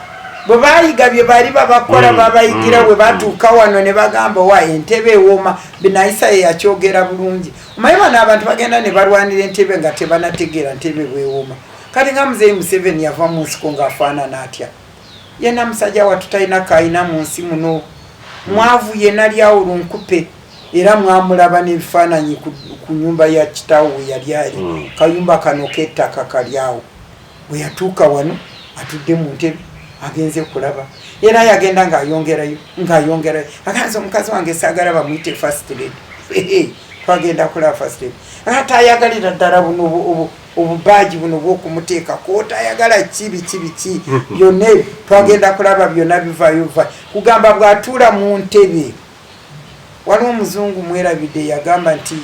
bwe bayiga bye bali babakola babayigira bwe batuuka wano ne bagamba wa entebe ewooma binayisa ye yakyogera bulungi omanyi bano abantu bagenda ne balwanira entebe nga tebanategeera ntebe bwewooma kati nga Muzeeyi Museveni yava mu nsiko ng'afaanana atya yena musajja watu talina kayina mu nsi muno mwavu yena lyawo lunkupe era mwamulaba n'ebifaananyi ku nyumba ya kitaawo we yali ali kayumba kano k'ettaka kali awo bwe yatuuka wano atudde mu ntebe agenze kulaba era yagenda ng'ayongerayo akanze omukazi wange saagala bamuyite first lady twagenda kulaba first lady ate ayagalira ddala buno obubaaji buno bw'okumuteekako tayagala ki byonna twagenda kulaba byonna bivaayo kugamba bw'atuula mu ntebe waliwo omuzungu mwerabidde yagamba nti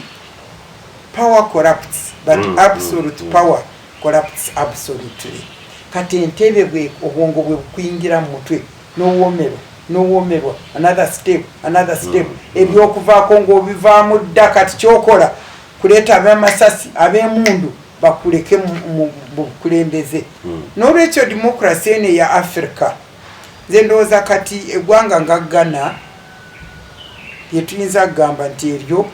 power corrupts but absolute power corrupts absolutely kati entebe bwe obwongo bwe bukuyingira mu mutwe n'owomerwa another step ebyokuvaako ng'obivaamu dda kati kyokola kuleeta ab'amasasi ab'emundu bakuleke mu bukulembeze n'olwekyo demokrasi eno eya Africa nze ndowooza kati eggwanga nga Ghana yetuyinza kugamba nti eryo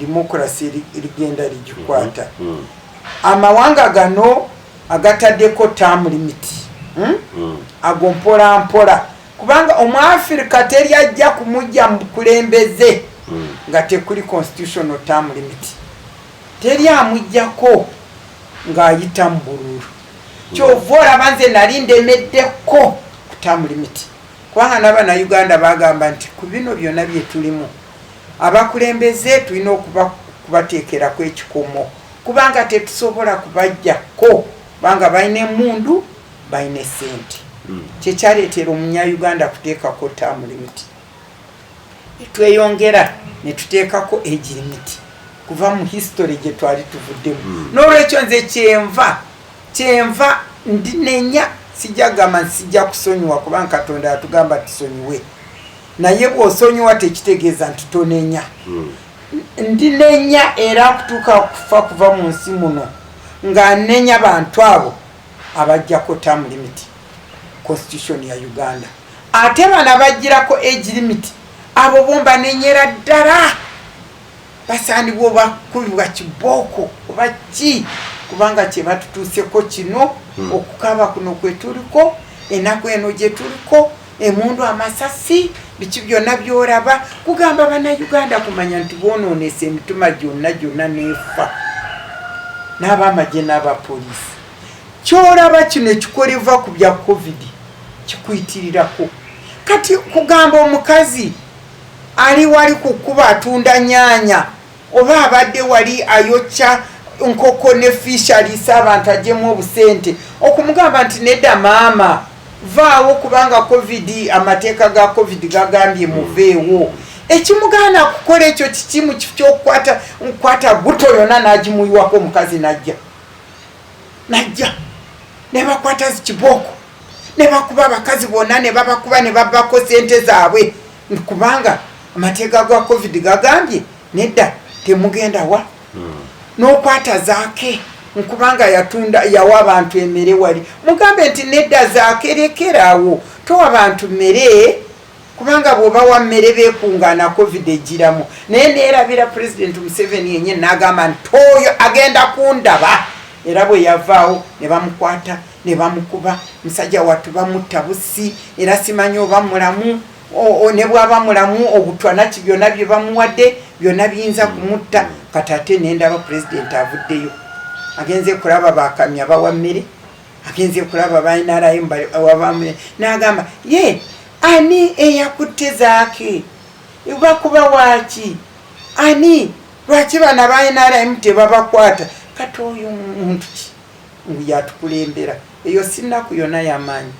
demokrasi erigenda ligikwata amawanga gano agataddeko term limit ago mpola kubanga Omuafrika teri ajja kumujja mu bukulembeze nga tekuli constitutional term limit teri amujjako ng'ayita mu bululu kyova olaba nze nali ndemeddeko ku term limit kubanga n'Abannayuganda bagamba nti ku bino byonna bye tulimu abakulembeze tulina kubateekerako ekikomo kubanga tetusobola kubajjako kubanga balina emmundu balina essente kyekyaleetera Omunyayuganda kuteekako term limit tweyongera ne tuteekako age limit kuva mu history gye twali tuvuddemu n'olwekyo nze kyenva ndinenya sijja gamba sijja kusonyiwa kubanga Katonda atugamba tusonyiwe naye bw'osonyiwa tekitegeeza nti tonenya ndinenya era kutuuka kufa kuva mu nsi muno nga nenya bantu abo abajjako term limit constitution ya Uganda ate bana bajjirako age limit abo bomba nenyera ddala basaanibwa bakubibwa kibooko oba ki kubanga kye batutuuseko kino okukaba kuno kwe tuliko enaku eno gye tuliko emundu amasasi biki byonna byolaba kugamba Bannayuganda kumanya nti boonoonesa emitima gyonna neefa n'abamagye n'abapoliisi kyolaba kino ekikoleva ku bya covid kikuyitirirako kati kugamba omukazi ali wali kukuba atunda nyaanya oba abadde wali ayokya nkoko ne fisheries abantu agyemu obusente okumugamba nti nedda maama vaawo kubanga covid amateeka ga covid gagambye muveewo ekimugaana kukola ekyo kiki mu kifo ky'okukwata buto yonna n'agimuyiwako omukazi najja ne bakwata zikibooko ne bakuba abakazi bonna ne babakuba ne babbako sente zaabwe kubanga amateeka ga covid gagambye nedda temugenda wa n'okwata zaake nkubanga yawa abantu emmere wali mugambe nti nedda zaake lekeraawo towa abantu mmere kubanga bw'oba wa mmere beekuŋŋaana covid egiramu naye neerabira pulezidenti Museveni yenye n'agamba nti oyo agenda kundaba era bwe yavaawo ne bamukwata ne bamukuba musajja wattu bamutta busi era simanyi oba mulamu ne bw'aba mulamu obutwanaki byonna bye bamuwadde byonna biyinza kumutta kati ate nendaba pulezidenti avuddeyo agenze kulaba bakamya bawa mmere agenze kulaba baNRM wabamwe n'agamba ye ani eyakutte zaake bakuba waaki ani lwaki bana baNRM tebabakwata kati oyo muntu ki ngu yatukulembera eyo sinnaku yonna yamaanyi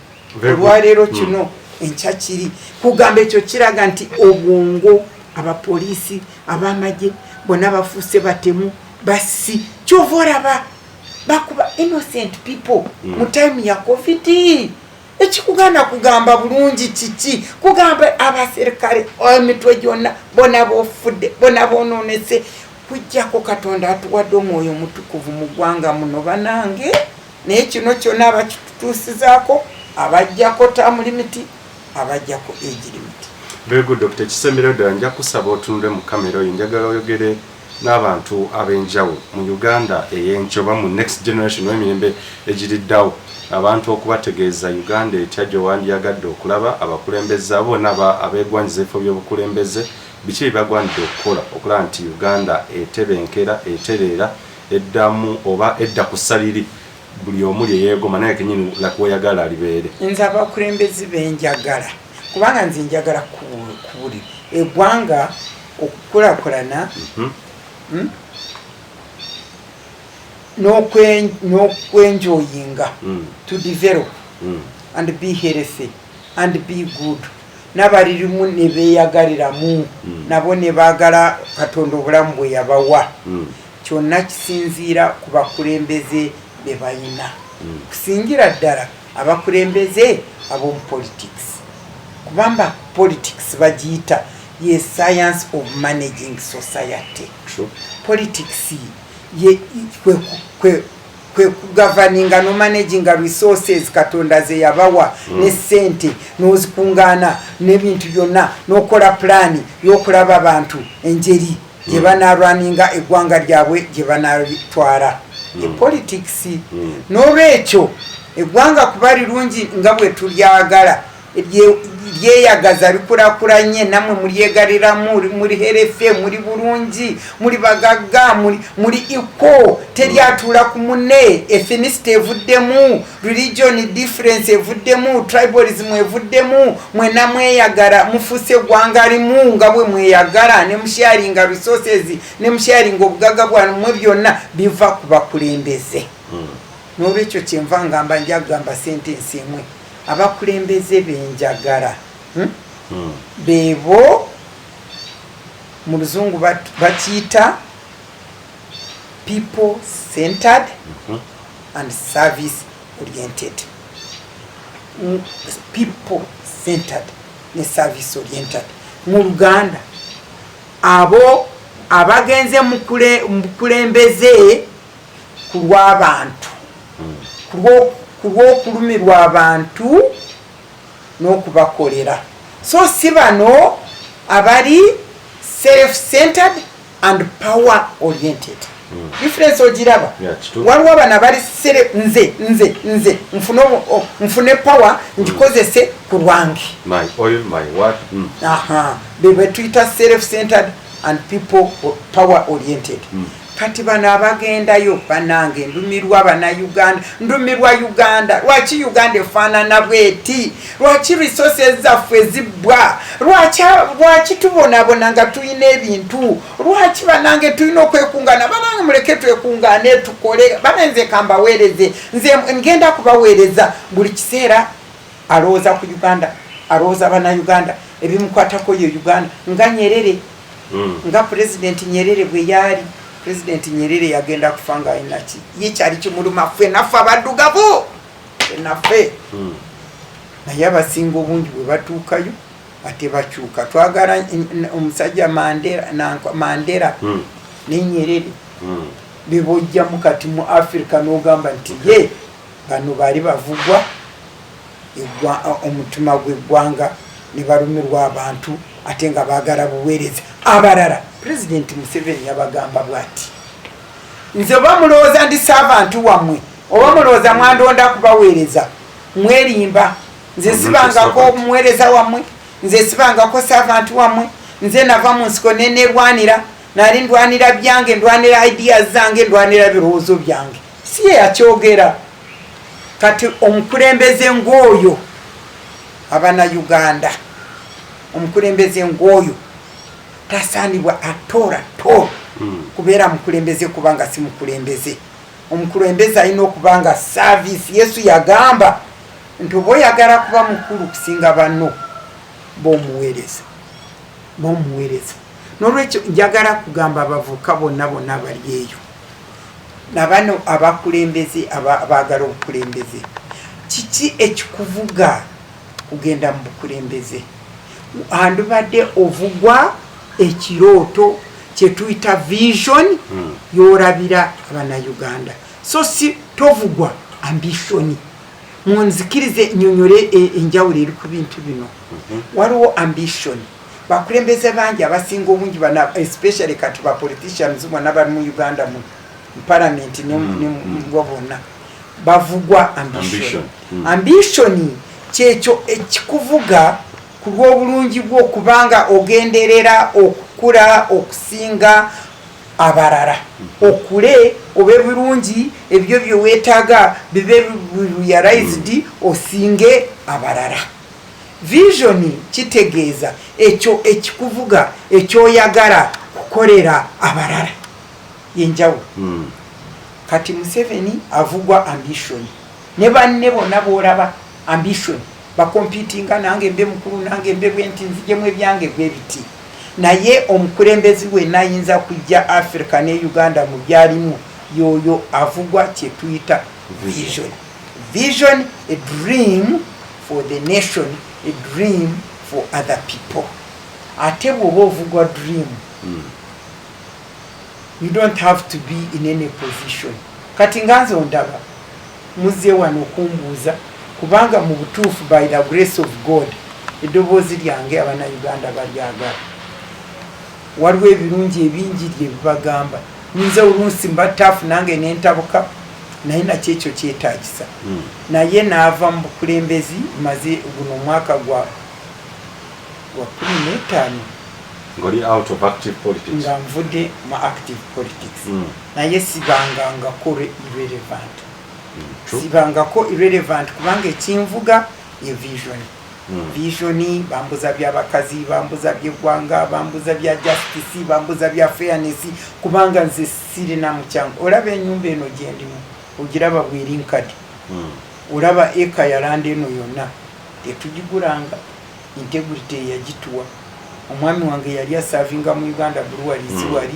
olwaleero kino enkya kiri kugamba ekyo kiraga nti obwongo abapoliisi abamagye bonna bafuuse batemu basi kyova olaba bakuba innocent people mu time ya covid ekikugaana kugamba bulungi kiki kugamba abaserikale emitwe gyonna bona bofudde bona bonoonese kujjako Katonda atuwadde omwoyo mutukuvu mu ggwanga muno banange naye kino kyonna abakitutuusizaako abajjako term limit abajjako age limit. Very good, Dr. Kisemero ddala nja kusaba otunule mu kamera oyo njagala oyogere n'abantu ab'enjawulo mu Uganda ey'enkyoba mu next generation w'emirembe egiriddawo abantu okubategeeza Uganda etya gyewandiyagadde okulaba abakulembeze bonna abeegwanyiza ebifo by'obukulembeze biki bibagwanidde okukola okulaba nti Uganda etebenkera etereera eddamu oba edda ku ssaliri buli omuli yeegoma naye kenyini lakweyagala alibeere. Nze abakulembeze benjagala kubanga nze njagala kubuli eggwanga okukulakulana n'okwenjoyinga to develop and be healthy and be good. N'abalirimu ne beeyagaliramu nabo ne baagala Katonda obulamu bwe yabawa. Kyonna kisinziira ku bakulembeze be balina. Kusingira ddala abakulembeze ab'omu politics. Kubamba politics bagiyita ye science of managing society. True. Politics ye kwe kugoverninga no managing resources Katonda ze yabawa ne sente n'ozikungana n'ebintu byonna n'okola plani y'okulaba abantu enjeri gye banarwaninga eggwanga lyabwe gye banalitwala. Politics n'olwekyo eggwanga kuba lirungi nga bwe tulyagala lyeyagaza likulakulanye namwe mulyegaliramu muri herefe muri bulungi muri bagagga muri iko teryatula ku munne ethnicity evuddemu religion difference evuddemu tribalism evuddemu mwena mweyagala mufuse gwanga limu nga bwe mweyagala ne musharinga resources ne musharinga obugagga bwammwe byonna biva ku bakulembeze. N'olwekyo kyenva ngamba njagamba sentence emwe abakulembeze benjagala bebo mu luzungu bakiyita people centered and service oriented. People centered ne service oriented mu Luganda abo abagenze mu kulembeze ku lw'abantu kulw'okulumirwa abantu n'okubakolera. So si bano abali self-centered and power-oriented. Difference ogiraba. Waliwo abana abali nze nfune power ngikozese ku lwange. My oil, my what? Bwe tuyita self-centered and people power-oriented. Kati bano abagendayo banange ndumirwa Bannayuganda, ndumirwa Uganda. Lwaki Uganda efaanana bweti? Lwaki resources zaffe zibbwa? Lwaki tubonabona nga tulina ebintu? Lwaki banange tulina okwekungana? Banange muleke twekungane tukole. Bananze kambaweereze. Nze ngenda kubaweereza buli kiseera alowooza ku Uganda, alowooza Bannayuganda, ebimukwatako ye Uganda. Nga Nyerere, nga President Nyerere bwe yali. President Nyerere yagenda kufanga inaki yikyali kimuluma ffe naffe abaddugavu naffe naye abasinga obungi bwe batuukayo ate bakyuka. Twagala omusajja Mandela ne Nyerere bebojjamu kati mu Africa n'ogamba nti ye bano baali bavugwa omutima gw'eggwanga ne balumirwa abantu ate nga baagala buweereza abalala. President Museveni yabagamba bwati nze oba mulowooza ndi servantu wammwe oba mulowooza mwandonda kubaweereza mwerimba. Nze sibangako muweereza wammwe, nze sibangako servantu wammwe. Nze nava mu nsiko nenerwanira nali ndwanira byange, ndwanira ideas zange, ndwanira birowoozo byange. Si ye yakyogera. Kati omukulembeze ng'oyo Abannayuganda, omukulembeze ng'oyo tasaanibwa atola kubeera mukulembeze kubanga si mukulembeze. Omukulembeze alina okuba nga service. Yesu yagamba nti oba oyagala kuba mukulu kusinga banno b'omuweereza. N'olwekyo njagala kugamba abavubuka bonna bali eyo nabano abakulembeze abaagala obukulembeze. Kiki ekikuvuga kugenda mu bukulembeze? Andubadde ovugwa ekirooto kye tuyita vision y'olabira Abannayuganda. So si tovugwa ambition. Munzikirize nnyonnyole enjawulo eri ku bintu bino. Waliwo ambition. Bakulembeze bangi abasinga obungi bana especially kati ba politicians bonna bali mu Uganda mu parliament ne bonna bavugwa ambition. Ambition kyekyo ekikuvuga ku lw'obulungi bw'okubanga ogenderera okukula okusinga abalala. Okule obe bulungi ebyo bye weetaaga bibe realized osinge abalala. Vision kitegeeza ekyo ekikuvuga ekyoyagala kukolera abalala yenjawulo. Kati Museveni avugwa ambition ne banne bonna boolaba ambition bakompitinga nange mbe mukulu nange mbe bwenti nzijemu ebyange bwe biti. Naye omukulembezi wenna ayinza kujja Africa ne Uganda mu byalimu yoyo avugwa kye tuyita vision. Vision, a dream for the nation, a dream for other people. Ate bw'oba ovugwa dream, you don't have to be in any position. Kati nganze ondaba muzze wano okumbuuza kubanga mu butuufu by the grace of God eddoboozi lyange abana Uganda balyagala. Waliwo ebirungi ebingi bye bibagamba. Nze olunsi mbataafu nange nentabuka naye nakyo ekyo kyetaagisa. Naye naava mu bukulembezi maze guno omwaka gwa 15 ngoli out of active politics. Nga nvudde mu active politics. Naye sibangangako irrelevant. Sibangako irrelevant kubanga ekinvuga ye vision. Vision bambuza by'abakazi, bambuza by'eggwanga, bambuza bya justice, bambuza bya fairness kubanga nze sirina mukyanga. Olaba ennyumba eno gye ndimu ogiraba bwerinkadi. Olaba eka yalanda eno yonna tetugigulanga integrity yagituwa. Omwami wange yali asavinga mu Uganda Breweries wali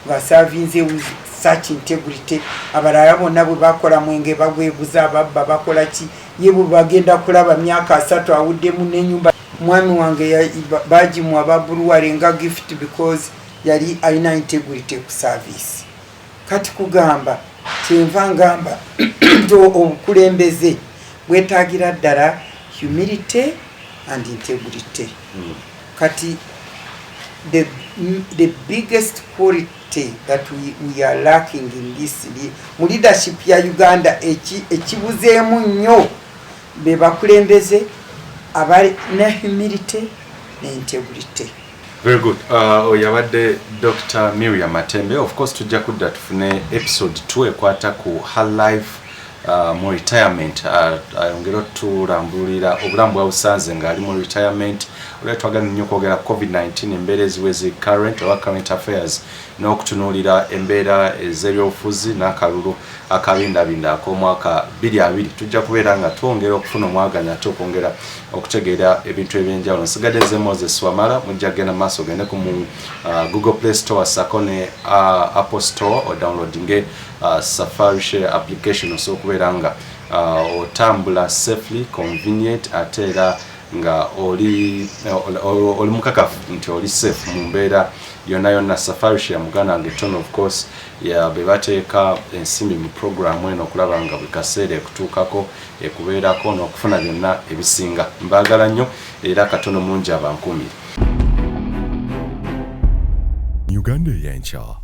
ng'asavinze with such integrity. Abalala bonna bwe bakola mwenge bagweguza ababba bakola ki ye bwe bagenda kulaba myaka 3 awuddemu n'ennyumba. Omwami wange bagimu aba Brewery nga gift because yali alina integrity ku service. Kati kugamba kyenva ngamba obukulembeze bwetaagira ddala humility and integrity. Kati the biggest quality that we are lacking in this leadership ya Uganda ekibuzeemu nnyo be bakulembeze abali ne humility ne integrity. Very good. Oyabadde Dr. Miriam Matembe. Of course tujja kudda tufune episode 2 ekwata ku her life mu retirement. Ayongera tulambulira obulamu bwa busanze nga ali mu retirement. Olwa twagala nnyo kwogera COVID-19 embeera eziwezi current oba current affairs n'okutunuulira embeera ez'ebyobufuzi n'akalulu akabindabinda ak'omwaka 2020. Tujja kubeera nga twongera okufuna omwaganya ate okwongera okutegeera ebintu ebyenjawulo. Nsigadde nze Moses Wamala mujja kugenda maaso ogende ku mu Google Play Store sako ne Apple Store odownloadinge Safari Share application so okubeera nga otambula safely convenient ate era nga oli mukakafu nti oli safe mu mbeera yonna Safari Share muganda nge ton of course ya bebateeka ensimbi mu program eno okulaba nga buli kaseera ekutuukako ekubeerako n'okufuna byonna ebisinga. Mbaagala nnyo era katono mungi abankumire. Uganda y'enkya.